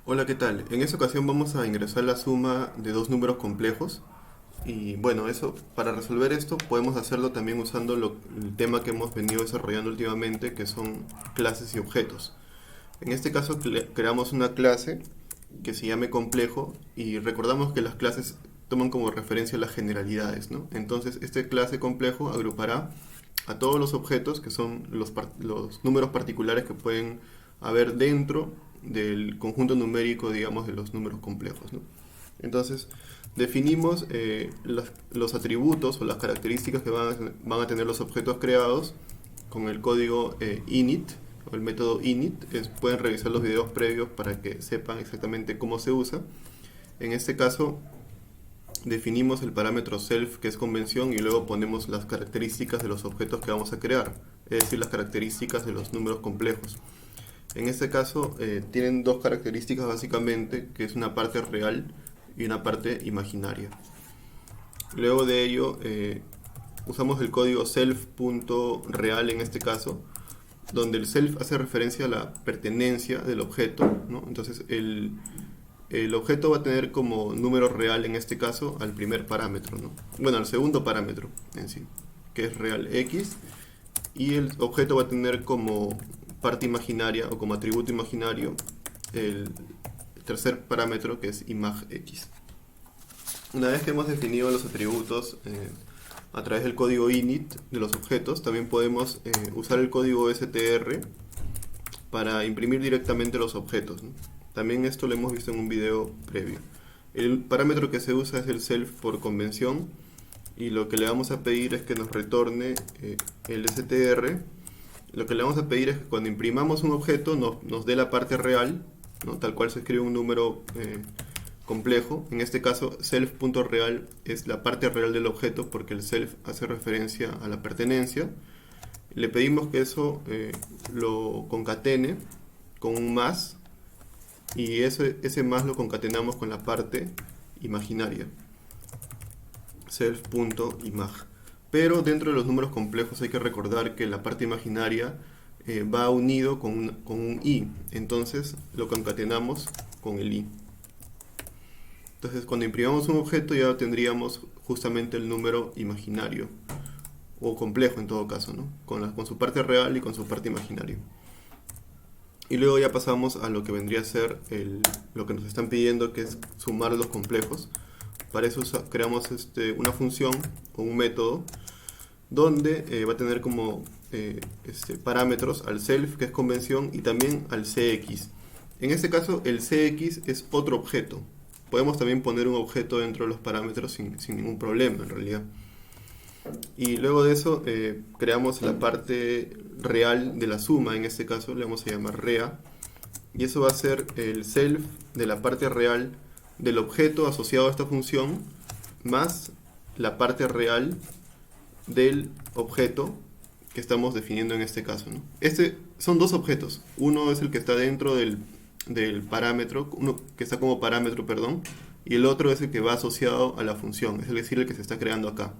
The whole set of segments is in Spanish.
Hola, ¿qué tal? En esta ocasión vamos a ingresar la suma de dos números complejos y bueno, eso para resolver esto podemos hacerlo también usando el tema que hemos venido desarrollando últimamente, que son clases y objetos. En este caso creamos una clase que se llame complejo y recordamos que las clases toman como referencia las generalidades, ¿no? Entonces, este clase complejo agrupará a todos los objetos que son los números particulares que pueden haber dentro del conjunto numérico, digamos, de los números complejos, ¿no? Entonces, definimos los atributos o las características que van a tener los objetos creados con el código init o el método init. Pueden revisar los videos previos para que sepan exactamente cómo se usa. En este caso, definimos el parámetro self, que es convención, y luego ponemos las características de los objetos que vamos a crear, es decir, las características de los números complejos. En este caso, tienen dos características básicamente, que es una parte real y una parte imaginaria. Luego de ello, usamos el código self.real en este caso, donde el self hace referencia a la pertenencia del objeto, ¿no? Entonces el objeto va a tener como número real en este caso al primer parámetro, ¿no? Bueno, al segundo parámetro en sí, que es real x, y el objeto va a tener como parte imaginaria o como atributo imaginario el tercer parámetro, que es imag_x. Una vez que hemos definido los atributos a través del código init de los objetos, también podemos usar el código str para imprimir directamente los objetos, ¿no? También esto lo hemos visto en un video previo. El parámetro que se usa es el self por convención, y lo que le vamos a pedir es que nos retorne el str. Lo que le vamos a pedir es que cuando imprimamos un objeto nos dé la parte real, ¿no? Tal cual se escribe un número complejo. En este caso, self.real es la parte real del objeto, porque el self hace referencia a la pertenencia. Le pedimos que eso lo concatene con un más, y ese más lo concatenamos con la parte imaginaria, self.imag. Pero dentro de los números complejos hay que recordar que la parte imaginaria va unido con un i, entonces lo concatenamos con el i. Entonces, cuando imprimamos un objeto ya tendríamos justamente el número imaginario, o complejo en todo caso, ¿no? Con su parte real y con su parte imaginaria. Y luego ya pasamos a lo que vendría a ser lo que nos están pidiendo, que es sumar los complejos. Para eso creamos una función o un método donde va a tener como parámetros al self, que es convención, y también al cx. En este caso, el cx es otro objeto. Podemos también poner un objeto dentro de los parámetros sin ningún problema, en realidad. Y luego de eso, creamos la parte real de la suma. En este caso, le vamos a llamar rea. Y eso va a ser el self de la parte real del objeto asociado a esta función, más la parte real del objeto que estamos definiendo en este caso, ¿no? Son dos objetos. Uno es el que está dentro del parámetro, uno que está como parámetro, perdón, y el otro es el que va asociado a la función, es decir, el que se está creando acá.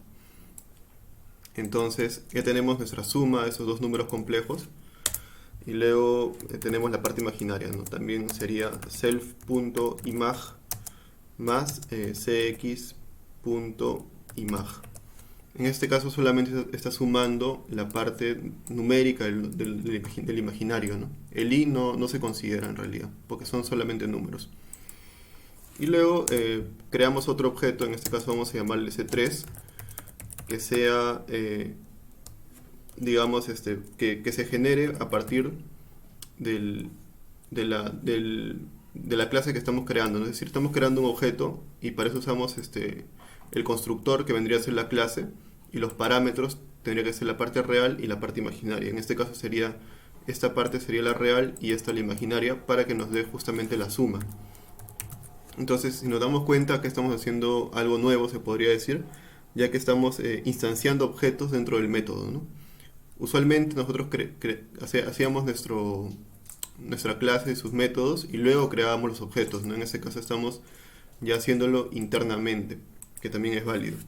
Entonces ya tenemos nuestra suma de esos dos números complejos, y luego tenemos la parte imaginaria, ¿no? También sería self.imag más cx.imag. En este caso solamente está sumando la parte numérica del imaginario, ¿no? El i no se considera en realidad, porque son solamente números. Y luego creamos otro objeto, en este caso vamos a llamarle c3, que sea, digamos, que se genere a partir del, de la clase que estamos creando, ¿no? Es decir, estamos creando un objeto y para eso usamos el constructor, que vendría a ser la clase, y los parámetros tendría que ser la parte real y la parte imaginaria. En este caso sería, esta parte sería la real y esta la imaginaria, para que nos dé justamente la suma. Entonces, si nos damos cuenta que estamos haciendo algo nuevo, se podría decir, ya que estamos instanciando objetos dentro del método, ¿no? Usualmente nosotros hacíamos nuestra clase y sus métodos y luego creábamos los objetos, ¿no? En este caso estamos ya haciéndolo internamente, que también es válido.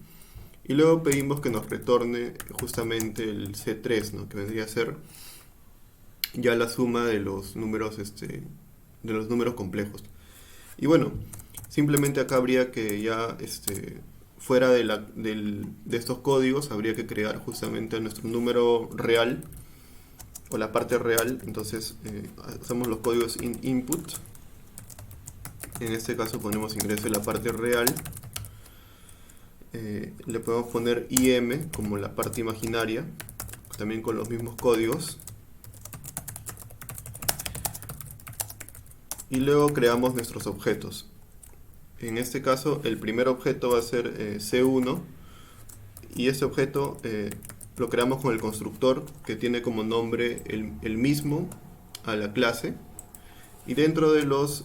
Y luego pedimos que nos retorne justamente el C3, ¿no? Que vendría a ser ya la suma de los números complejos. Y bueno, simplemente acá habría que ya, fuera de estos códigos, habría que crear justamente nuestro número real o la parte real. Entonces hacemos los códigos input. En este caso ponemos ingreso de la parte real. Le podemos poner im como la parte imaginaria, también con los mismos códigos. Y luego creamos nuestros objetos. En este caso el primer objeto va a ser C1, y este objeto lo creamos con el constructor que tiene como nombre el mismo a la clase, y dentro de los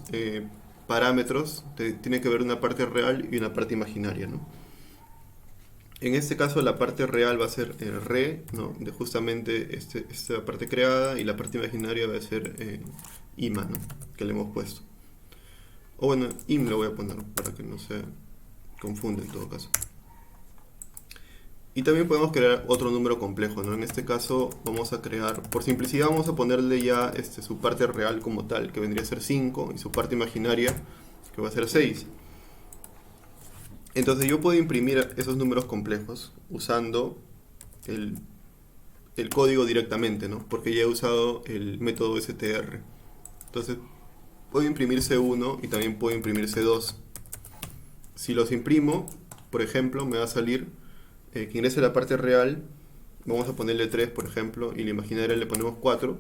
parámetros tiene que haber una parte real y una parte imaginaria, ¿no? En este caso la parte real va a ser re, ¿no?, de justamente esta parte creada, y la parte imaginaria va a ser ima, ¿no?, que le hemos puesto. O bueno, im lo voy a poner para que no se confunda en todo caso. Y también podemos crear otro número complejo, ¿no? En este caso vamos a crear, por simplicidad vamos a ponerle ya su parte real como tal, que vendría a ser 5, y su parte imaginaria, que va a ser 6. Entonces yo puedo imprimir esos números complejos usando el código directamente, ¿no?, porque ya he usado el método str. Entonces puedo imprimir C1 y también puedo imprimir C2. Si los imprimo, por ejemplo, me va a salir que ingrese la parte real, vamos a ponerle 3, por ejemplo, y la imaginaria le ponemos 4,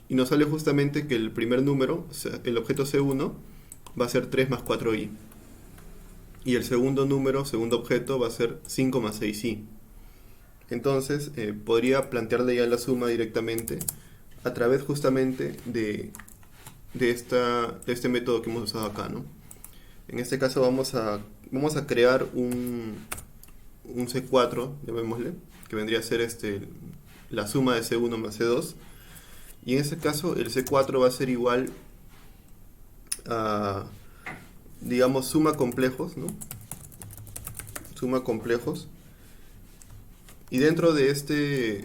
y nos sale justamente que el primer número, el objeto C1, va a ser 3 más 4i. Y el segundo número, segundo objeto, va a ser 5 más 6i. Entonces, podría plantearle ya la suma directamente a través justamente de este método que hemos usado acá, ¿no? En este caso vamos a crear un C4, llamémosle, que vendría a ser la suma de C1 más C2. Y en este caso el C4 va a ser igual a, digamos, suma complejos, ¿no? Suma complejos. Y dentro de este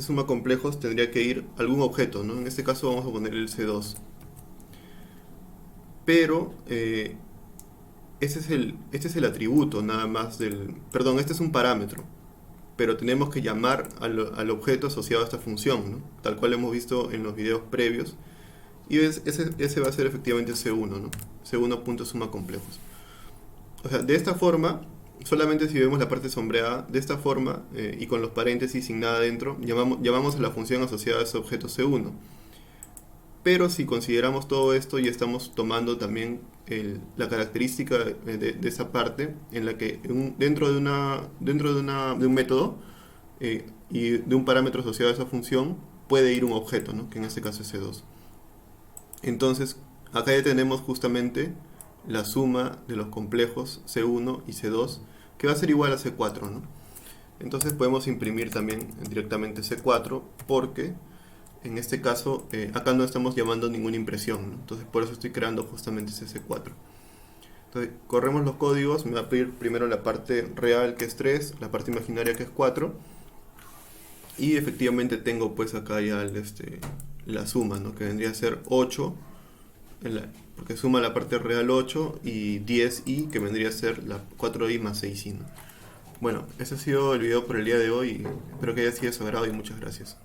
suma complejos tendría que ir algún objeto, ¿no? En este caso vamos a poner el C2. Pero este es el atributo nada más perdón, este es un parámetro, pero tenemos que llamar al objeto asociado a esta función, ¿no?, tal cual hemos visto en los videos previos. Y ese va a ser efectivamente C1, ¿no? C1.suma complejos. O sea, de esta forma, solamente si vemos la parte sombreada, de esta forma, y con los paréntesis sin nada dentro, llamamos a la función asociada a ese objeto C1. Pero si consideramos todo esto, ya estamos tomando también la característica de esa parte, en la que dentro de un método y de un parámetro asociado a esa función puede ir un objeto, ¿no?, que en este caso es C2. Entonces acá ya tenemos justamente la suma de los complejos C1 y C2, que va a ser igual a C4, ¿no? Entonces podemos imprimir también directamente C4, porque en este caso acá no estamos llamando ninguna impresión, ¿no? Entonces por eso estoy creando justamente ese C4. Entonces corremos los códigos, me va a pedir primero la parte real, que es 3, la parte imaginaria, que es 4, y efectivamente tengo pues acá ya la suma, ¿no?, que vendría a ser 8, porque suma la parte real 8, y 10i, que vendría a ser la 4i más 6i, ¿no? Bueno, ese ha sido el video por el día de hoy, espero que haya sido de su agrado y muchas gracias.